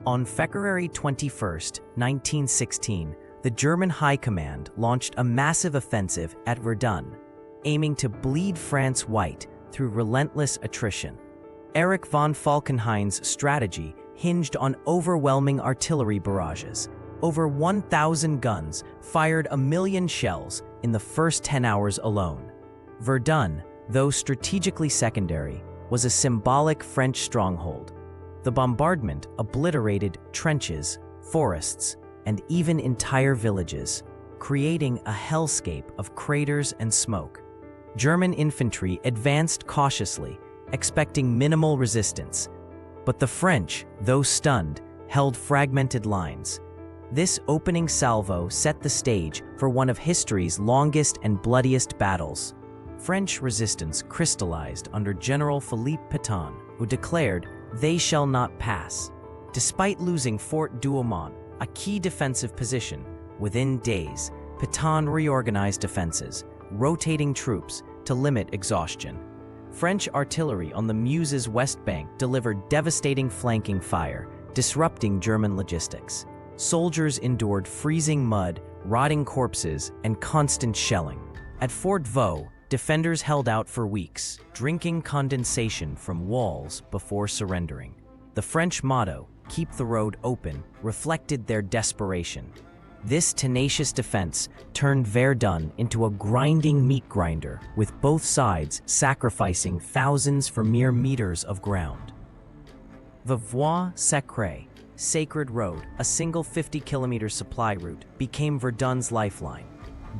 On February 21, 1916, the German High Command launched a massive offensive at Verdun, aiming to bleed France white through relentless attrition. Erich von Falkenhayn's strategy hinged on overwhelming artillery barrages. Over 1,000 guns fired 1 million shells in the first 10 hours alone. Verdun, though strategically secondary, was a symbolic French stronghold. The bombardment obliterated trenches, forests, and even entire villages, creating a hellscape of craters and smoke. German infantry advanced cautiously, expecting minimal resistance. But the French, though stunned, held fragmented lines. This opening salvo set the stage for one of history's longest and bloodiest battles. French resistance crystallized under General Philippe Pétain, who declared, "They shall not pass." Despite losing Fort Douaumont, a key defensive position, within days, Pétain reorganized defenses, rotating troops to limit exhaustion. French artillery on the Meuse's west bank delivered devastating flanking fire, disrupting German logistics. Soldiers endured freezing mud, rotting corpses, and constant shelling. At Fort Vaux, defenders held out for weeks, drinking condensation from walls before surrendering. The French motto, "Keep the road open," reflected their desperation. This tenacious defense turned Verdun into a grinding meat grinder, with both sides sacrificing thousands for mere meters of ground. The Voie Sacrée, Sacred Road, a single 50-kilometer supply route, became Verdun's lifeline.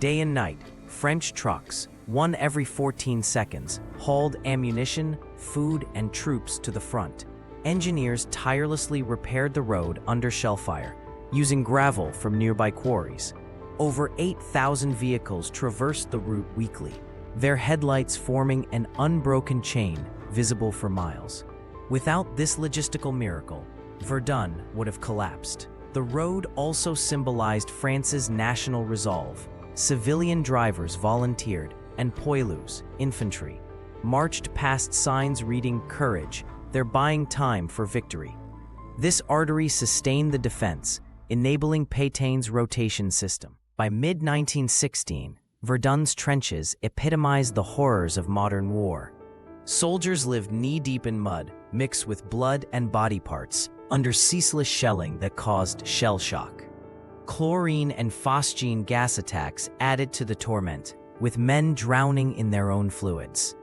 Day and night, French trucks, one every 14 seconds, hauled ammunition, food, and troops to the front. Engineers tirelessly repaired the road under shellfire, using gravel from nearby quarries. Over 8,000 vehicles traversed the route weekly, their headlights forming an unbroken chain visible for miles. Without this logistical miracle, Verdun would have collapsed. The road also symbolized France's national resolve. Civilian drivers volunteered, and poilus, infantry, marched past signs reading "Courage," their buying time for victory. This artery sustained the defense, enabling Pétain's rotation system. By mid-1916, Verdun's trenches epitomized the horrors of modern war. Soldiers lived knee-deep in mud, mixed with blood and body parts, under ceaseless shelling that caused shell shock. Chlorine and phosgene gas attacks added to the torment, with men drowning in their own fluids.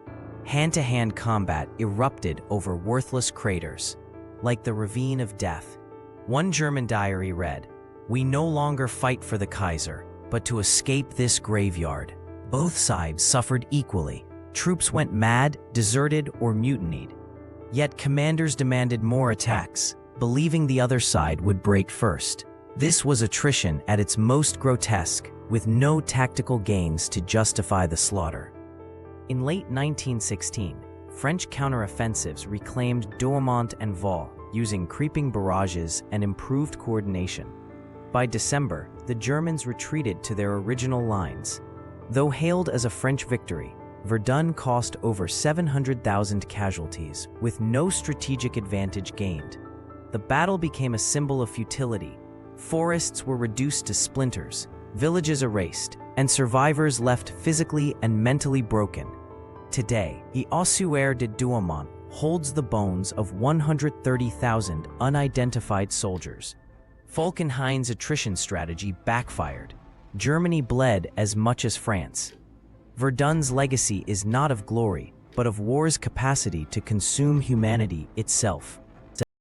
Hand-to-hand combat erupted over worthless craters, like the ravine of death. One German diary read, "We no longer fight for the Kaiser, but to escape this graveyard." Both sides suffered equally. Troops went mad, deserted, or mutinied. Yet commanders demanded more attacks, believing the other side would break first. This was attrition at its most grotesque, with no tactical gains to justify the slaughter. In late 1916, French counteroffensives reclaimed Douaumont and Vaux, using creeping barrages and improved coordination. By December, the Germans retreated to their original lines. Though hailed as a French victory, Verdun cost over 700,000 casualties, with no strategic advantage gained. The battle became a symbol of futility. Forests were reduced to splinters, villages erased, and survivors left physically and mentally broken. Today, the Ossuaire de Douaumont holds the bones of 130,000 unidentified soldiers. Falkenhayn's attrition strategy backfired. Germany bled as much as France. Verdun's legacy is not of glory, but of war's capacity to consume humanity itself.